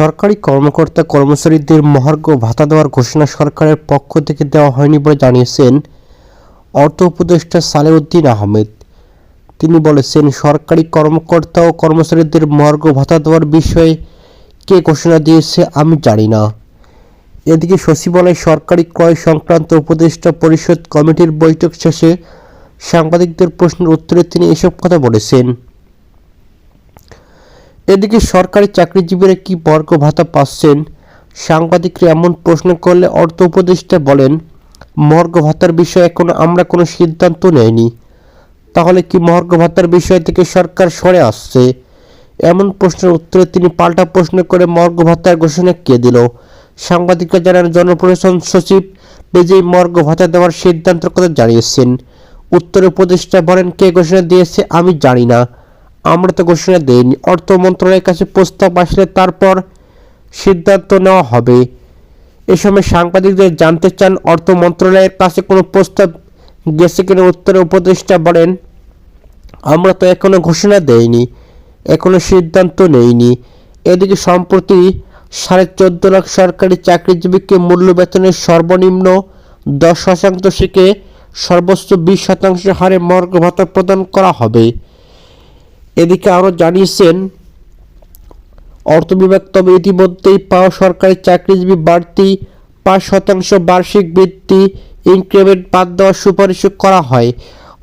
সরকারি কর্মকর্তা কর্মচারীদের মহার্ঘ ভাতা দেওয়ার ঘোষণা সরকারের পক্ষ থেকে দেওয়া হয়নি বলে জানিয়েছেন অর্থ উপদেষ্টা সালেউদ্দিন আহমেদ। তিনি বলেছেন, সরকারি কর্মকর্তা ও কর্মচারীদের মহার্ঘ ভাতা দেওয়ার বিষয়ে কে ঘোষণা দিয়েছে আমি জানি না। এদিকে সচিবালয় সরকারি ক্রয় সংক্রান্ত উপদেষ্টা পরিষদ কমিটির বৈঠক শেষে সাংবাদিকদের প্রশ্নের উত্তরে তিনি এসব কথা বলেছেন। এদিকে সরকারি চাকরিজীবীরা কি মহার্ঘ ভাতা পাচ্ছেন, সাংবাদিকরা এমন প্রশ্ন করলে অর্থ উপদেষ্টা বলেন, মহার্ঘ ভাতার বিষয়ে এখনো আমরা কোনো সিদ্ধান্ত নেইনি। তাহলে কি মহার্ঘ ভাতার বিষয় থেকে সরকার সরে আসছে? এমন প্রশ্নের উত্তরে তিনি পাল্টা প্রশ্ন করে মহার্ঘ ভাতার ঘোষণা কে দিল? সাংবাদিকরা জানান, জনপ্রশাসন সচিব নিজেই মহার্ঘ ভাতা দেওয়ার সিদ্ধান্তের কথা জানিয়েছেন। উত্তরে উপদেষ্টা বলেন, কে ঘোষণা দিয়েছে আমি জানি না, আমরা তো ঘোষণা দেইনি। অর্থ মন্ত্রণালয়ের কাছে প্রস্তাব আসলে তারপর সিদ্ধান্ত নেওয়া হবে। এ সময় সাংবাদিকদের জানতে চান, অর্থ মন্ত্রণালয়ের কাছে কোনো প্রস্তাব গেছে কিনা। উত্তরে উপদেষ্টা বলেন, আমরা তো এখনো ঘোষণা দেইনি, এখনো সিদ্ধান্ত নেইনি। এদিকে সম্প্রতি 14.5 লাখ সরকারি চাকরিজীবীকে মূল্য বেতনের সর্বনিম্ন 10% থেকে সর্বোচ্চ 20% হারে মহার্ঘ ভাতা প্রদান করা হবে। এদিকে আরও জানিয়েছেন অর্থ বিভাগ, তবে ইতিমধ্যেই পাওয়া সরকারি চাকরিজীবী বাড়তি 5% বার্ষিক বৃত্তি ইনক্রিমেন্ট বাদ দেওয়ার সুপারিশ করা হয়।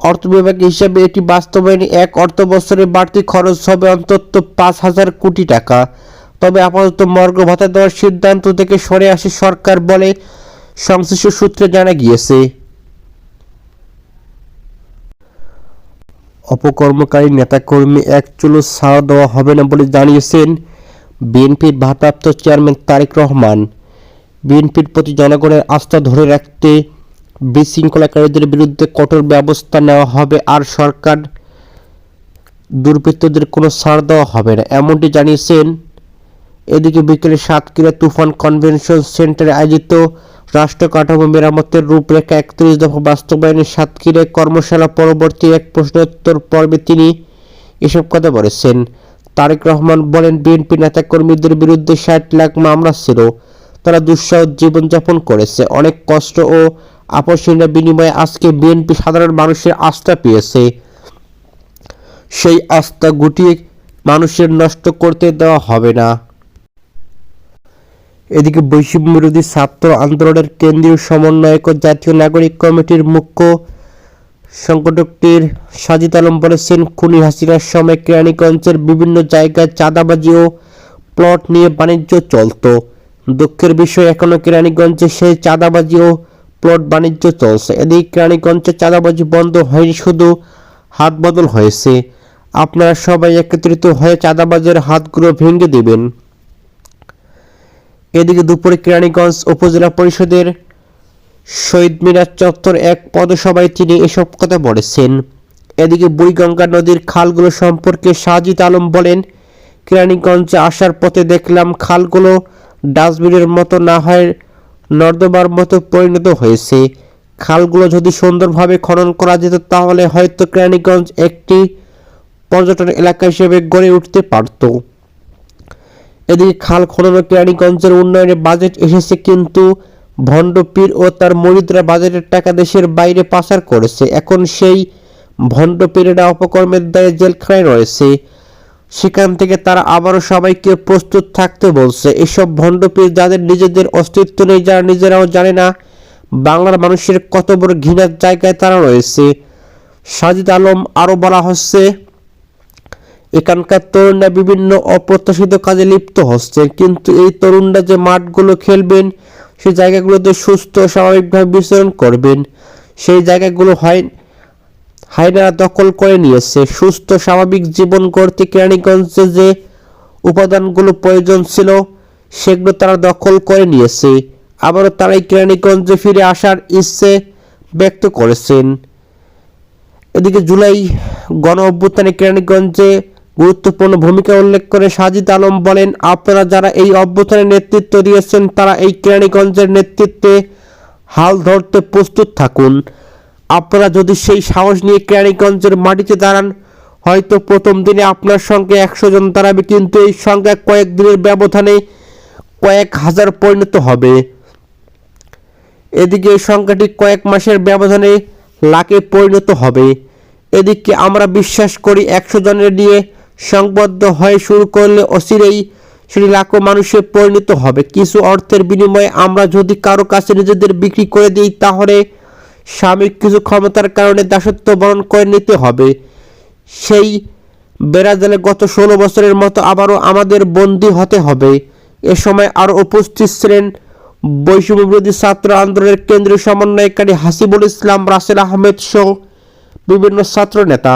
অর্থ বিভাগ হিসাবে এটি বাস্তবায়নে এক অর্থ বছরে বাড়তি খরচ হবে অন্তত 5,000 কোটি টাকা। তবে আপাতত মহার্ঘ ভাতা দেওয়ার সিদ্ধান্ত থেকে সরে আসে সরকার বলে সংশ্লিষ্ট সূত্রে জানা গিয়েছে। অপকর্মকারী নেতাকর্মী এক চুলো ছাড় দেওয়া হবে না বলে জানিয়েছেন বিএনপির ভারপ্রাপ্ত চেয়ারম্যান তারেক রহমান। বিএনপির প্রতি জনগণের আস্থা ধরে রাখতে বিশৃঙ্খলাকারীদের বিরুদ্ধে কঠোর ব্যবস্থা নেওয়া হবে, আর সরকার দুর্বৃত্তদের কোনো ছাড় দেওয়া হবে না, এমনটি জানিয়েছেন। এদিকে বিকেলে সাতক্ষীরা তুফান কনভেনশন সেন্টারে আয়োজিত রাষ্ট্র কাঠামো মেরামতের রূপরেখা 31 দফা বাস্তবায়নে সাতক্ষীরায় কর্মশালা পরবর্তী এক প্রশ্নোত্তর পর্বে তিনি এসব কথা বলেছেন। তারেক রহমান বলেন, বিএনপি নেতাকর্মীদের বিরুদ্ধে 60 লাখ মামলা ছিল, তারা দুঃসহ জীবনযাপন করেছে, অনেক কষ্ট ও আপসহীনতার বিনিময়ে আজকে বিএনপি সাধারণ মানুষের আস্থা পেয়েছে। সেই আস্থা গুটিয়ে মানুষের নষ্ট করতে দেওয়া হবে না। এদিকে বৈষম্য বিরোধী ছাত্র আন্দোলনের কেন্দ্রীয় সমন্বয়ক ও জাতীয় নাগরিক কমিটির মুখ্য সংগঠকটির সাজিদ আলম বলেছেন, খুনি হাসিনার সময় কেরানীগঞ্জের বিভিন্ন জায়গায় চাঁদাবাজি ও প্লট নিয়ে বাণিজ্য চলত। দুঃখের বিষয়, এখনও কেরানীগঞ্জে সেই চাঁদাবাজি ও প্লট বাণিজ্য চলছে। এদিকে কেরানীগঞ্জে চাঁদাবাজি বন্ধ হয়নি, শুধু হাত বদল হয়েছে। আপনারা সবাই একত্রিত হয়ে চাঁদাবাজের হাতগুলো ভেঙে দেবেন। এদিকে দুপুরে কেরানীগঞ্জ উপজেলা পরিষদের শহীদ মিনার চত্বর এক পথসভায় তিনি এসব কথা বলেছেন। এদিকে বুড়িগঙ্গা নদীর খালগুলো সম্পর্কে সাজিদ আলম বলেন, কেরানীগঞ্জে আসার পথে দেখলাম খালগুলো ডাস্টবিনের মতো না হয় নর্দমার মতো পরিণত হয়েছে। খালগুলো যদি সুন্দরভাবে খনন করা যেত তাহলে হয়তো কেরানীগঞ্জ একটি পর্যটন এলাকা হিসেবে গড়ে উঠতে পারত। এদিকে খাল খনন ও কেরানীগঞ্জের উন্নয়নে বাজেট এসেছে, কিন্তু ভণ্ড পীর ও তার মুরিদরা বাজেটের টাকা দেশের বাইরে পাচার করেছে। এখন সেই ভণ্ড পীরেরা অপকর্মের দায়ে জেলখানায় রয়েছে, সেখান থেকে তারা আবারও সবাইকে প্রস্তুত থাকতে বলছে। এসব ভণ্ড পীর যাদের নিজেদের অস্তিত্ব নেই, যারা নিজেরাও জানে না বাংলার মানুষের কত বড় ঘৃণার জায়গায় তারা রয়েছে। সাজিদ আলম আরও বলা হচ্ছে, এখানকার তরুণরা বিভিন্ন অপ্রত্যাশিত কাজে লিপ্ত হচ্ছে, কিন্তু এই তরুণরা যে মাঠগুলো খেলবেন, সেই জায়গাগুলোতে সুস্থ স্বাভাবিকভাবে বিচরণ করবেন, সেই জায়গাগুলো হায়নারা দখল করে নিয়েছে। সুস্থ স্বাভাবিক জীবন গড়তে কেরানীগঞ্জে যে উপাদানগুলো প্রয়োজন ছিল সেগুলো তারা দখল করে নিয়েছে। আবারও তারাই কেরানীগঞ্জে ফিরে আসার ইচ্ছে ব্যক্ত করেছেন। এদিকে জুলাই গণ অভ্যুত্থানে কেরানীগঞ্জে গুরুত্বপূর্ণ ভূমিকা উল্লেখ করে সাজিদ আলম বলেন, আপনারা যারা এই অভ্যুত্থানের নেতৃত্ব দিয়েছেন তারা এই কেরানীগঞ্জের নেতৃত্বে হাল ধরতে প্রস্তুত থাকুন। আপনারা যদি সেই সাহস নিয়ে কেরানীগঞ্জের মাটিতে দাঁড়ান, হয়তো প্রথম দিনে আপনার সঙ্গে 100 জন দাঁড়াবে, কিন্তু এই সংখ্যা কয়েক দিনের ব্যবধানে কয়েক হাজার পরিণত হবে। এদিকে এই সংখ্যাটি কয়েক মাসের ব্যবধানে লাখে পরিণত হবে। এদিকে আমরা বিশ্বাস করি 100 জনের নিয়ে সংবদ্ধ হয়ে শুরু করলে অচিরেই সেটি লাখো মানুষে পরিণত হবে। কিছু অর্থের বিনিময়ে আমরা যদি কারো কাছে নিজেদের বিক্রি করে দিই, তাহলে সাময়িক কিছু ক্ষমতার কারণে দাসত্ব বরণ করে নিতে হবে। সেই বেড়াজালে গত 16 বছরের মতো আবারও আমাদের বন্দী হতে হবে। এ সময় আরও উপস্থিত ছিলেন বৈষম্য বিরোধী ছাত্র আন্দোলনের কেন্দ্রীয় সমন্বয়কারী হাসিবুল ইসলাম, রাসেল আহমেদ সহ বিভিন্ন ছাত্র নেতা।